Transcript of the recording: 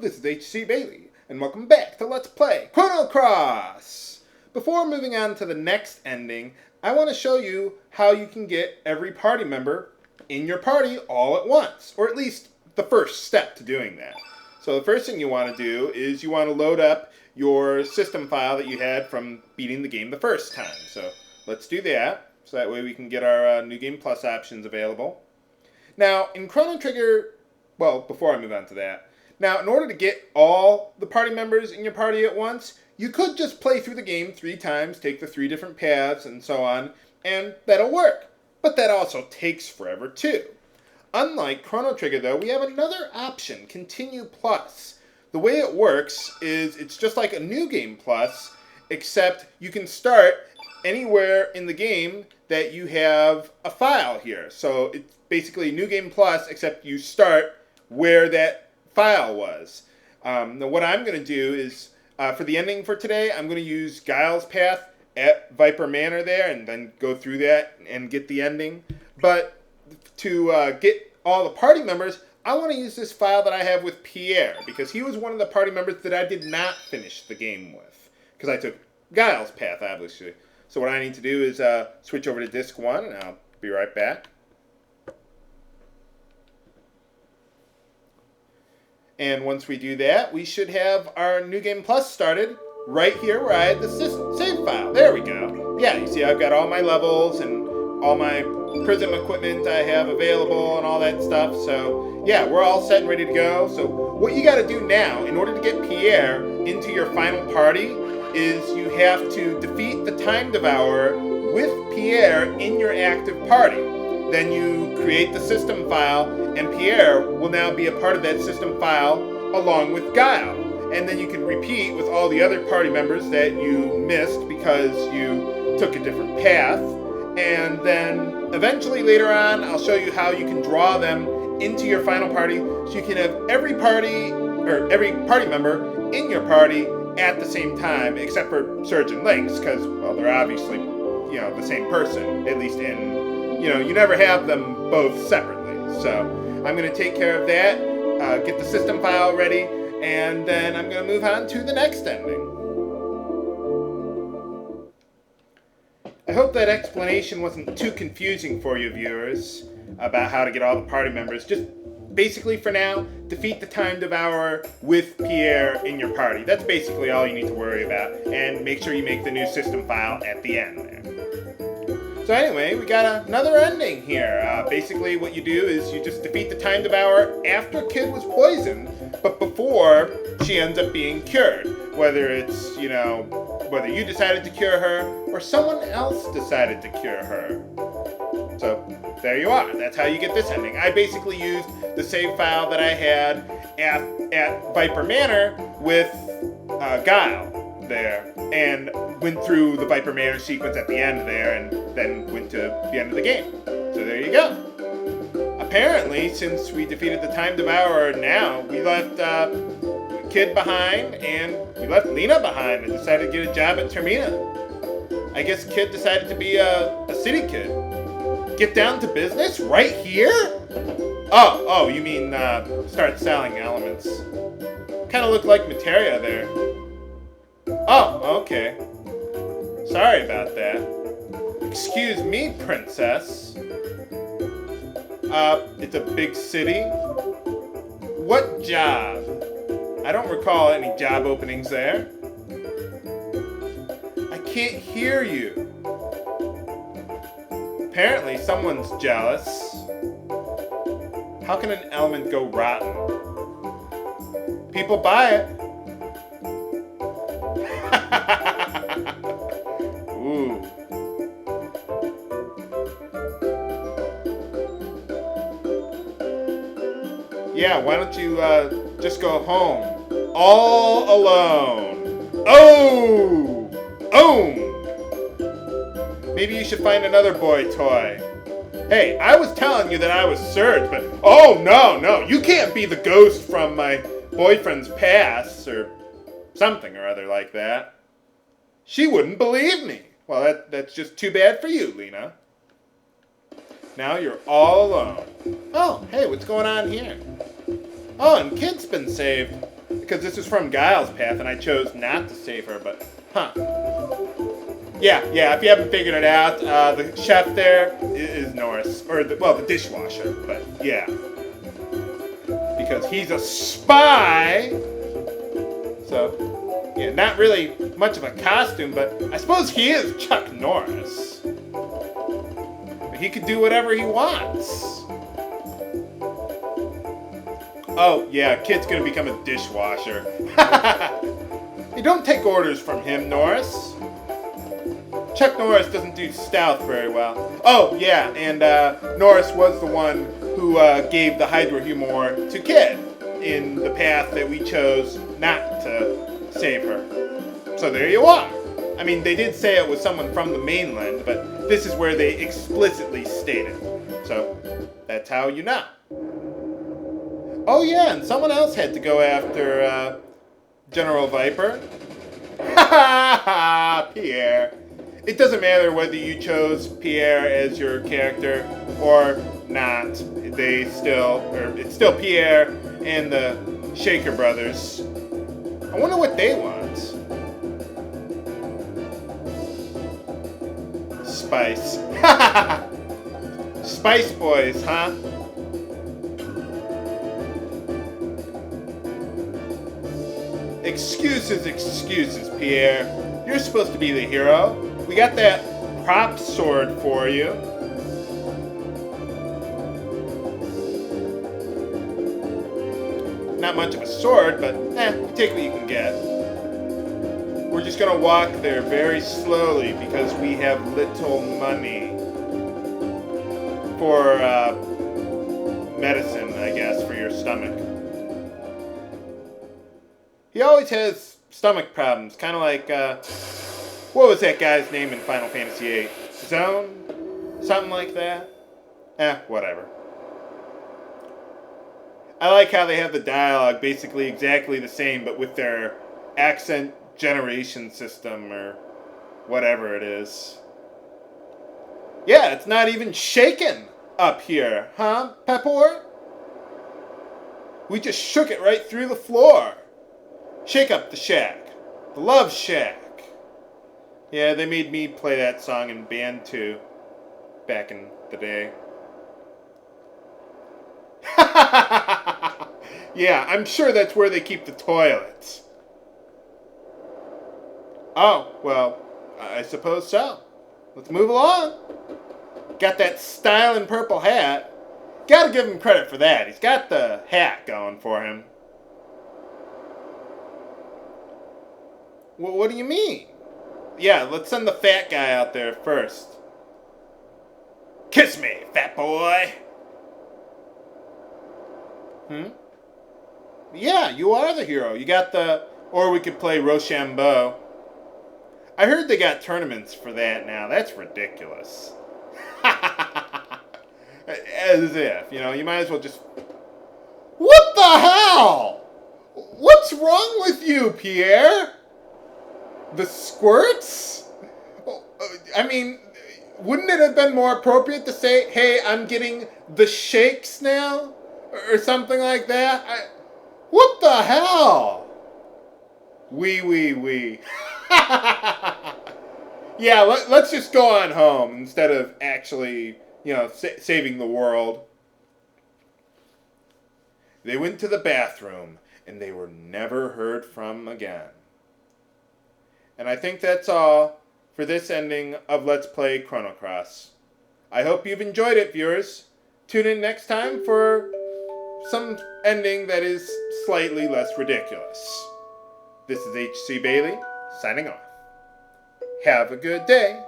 this is HC Bailey, and welcome back to Let's Play Chrono Cross! Before moving on to the next ending, I want to show you how you can get every party member in your party all at once, or at least the first step to doing that. So the first thing you want to do is you want to load up your system file that you had from beating the game the first time. So let's do that, so that way we can get our New Game Plus options available. Now, in Chrono Trigger, well, before I move on to that, now, in order to get all the party members in your party at once, you could just play through the game 3 times, take the 3 different paths, and so on, and that'll work. But that also takes forever, too. Unlike Chrono Trigger, though, we have another option, Continue Plus. The way it works is it's just like a New Game Plus, except you can start anywhere in the game that you have a file here. So it's basically New Game Plus, except you start where that file was. Now what I'm going to do is, for the ending for today, I'm going to use Guile's path at Viper Manor there, and then go through that and get the ending. But to get all the party members, I want to use this file that I have with Pierre, because he was one of the party members that I did not finish the game with, because I took Guile's path, obviously. So what I need to do is switch over to Disc 1, and I'll be right back. And once we do that, we should have our New Game Plus started right here where I had the save file. There we go. Yeah, you see I've got all my levels and all my Prism equipment I have available and all that stuff. So yeah, we're all set and ready to go. So what you got to do now in order to get Pierre into your final party is you have to defeat the Time Devourer with Pierre in your active party. Then you create the system file, and Pierre will now be a part of that system file along with Guile. And then you can repeat with all the other party members that you missed because you took a different path. And then eventually later on, I'll show you how you can draw them into your final party, so you can have every party member in your party at the same time, except for Serge and Lynx, because, well, they're obviously, the same person, at least in, you never have them both separately. So I'm going to take care of that, get the system file ready, and then I'm going to move on to the next ending. I hope that explanation wasn't too confusing for you viewers about how to get all the party members. Just basically for now, defeat the Time Devourer with Pierre in your party. That's basically all you need to worry about, and make sure you make the new system file at the end there. So anyway, we got another ending here. Basically what you do is you just defeat the Time Devourer after Kid was poisoned, but before she ends up being cured. Whether it's, whether you decided to cure her or someone else decided to cure her. So there you are. That's how you get this ending. I basically used the save file that I had at Viper Manor with Guile there, and went through the Viper Manor sequence at the end there, and then went to the end of the game. So there you go. Apparently, since we defeated the Time Devourer now, we left Kid behind, and we left Lena behind and decided to get a job at Termina. I guess Kid decided to be a city kid. Get down to business right here? Oh, you mean start selling elements. Kind of look like materia there. Oh, okay. Sorry about that. Excuse me, princess. It's a big city? What job? I don't recall any job openings there. I can't hear you. Apparently someone's jealous. How can an element go rotten? People buy it. Ooh. Yeah, why don't you just go home? All alone. Oh! Maybe you should find another boy toy. Hey, I was telling you that I was Serge, but oh no, you can't be the ghost from my boyfriend's past, or something or other like that. She wouldn't believe me. Well, that's just too bad for you, Lena. Now you're all alone. Oh, hey, what's going on here? Oh, and Kid's been saved. because this is from Guile's path, and I chose not to save her, but, huh. Yeah, if you haven't figured it out, the chef there is Norris, or, the dishwasher, but, yeah. Because he's a spy, so, yeah, not really much of a costume, but I suppose he is Chuck Norris. But he could do whatever he wants. Oh, yeah, kid's gonna become a dishwasher. You don't take orders from him, Norris. Chuck Norris doesn't do stealth very well. Oh, yeah, and Norris was the one who gave the Hydra humor to Kid in the path that we chose not to save her. So there you are. I mean, they did say it was someone from the mainland, but this is where they explicitly stated. So that's how you know. Oh yeah, and someone else had to go after General Viper. Ha ha ha, Pierre. It doesn't matter whether you chose Pierre as your character or not. It's still Pierre and the Shaker brothers. I wonder what they want. Spice. Spice Boys, huh? Excuses, Pierre. You're supposed to be the hero. We got that prop sword for you. Not much of a sword, but you take what you can get. We're just gonna walk there very slowly because we have little money for medicine, I guess, for your stomach. He always has stomach problems, kind of like, what was that guy's name in Final Fantasy VIII? Zone? Something like that? Whatever. I like how they have the dialogue basically exactly the same, but with their accent generation system, or whatever it is. Yeah, it's not even shaken up here, huh, Pepor? We just shook it right through the floor. Shake up the shack. The love shack. Yeah, they made me play that song in band too, back in the day. Yeah, I'm sure that's where they keep the toilets. Oh, well, I suppose so. Let's move along. Got that styling purple hat. Gotta give him credit for that. He's got the hat going for him. Well, what do you mean? Yeah, let's send the fat guy out there first. Kiss me, fat boy. Yeah, you are the hero. You got the... Or we could play Rochambeau. I heard they got tournaments for that now. That's ridiculous. As if, you might as well just... What the hell? What's wrong with you, Pierre? The squirts? I mean, wouldn't it have been more appropriate to say, hey, I'm getting the shakes now? Or something like that? What the hell? Wee. Yeah, let's just go on home instead of actually, saving the world. They went to the bathroom, and they were never heard from again. And I think that's all for this ending of Let's Play Chrono Cross. I hope you've enjoyed it, viewers. Tune in next time for some ending that is slightly less ridiculous. This is H.C. Bailey, signing off. Have a good day.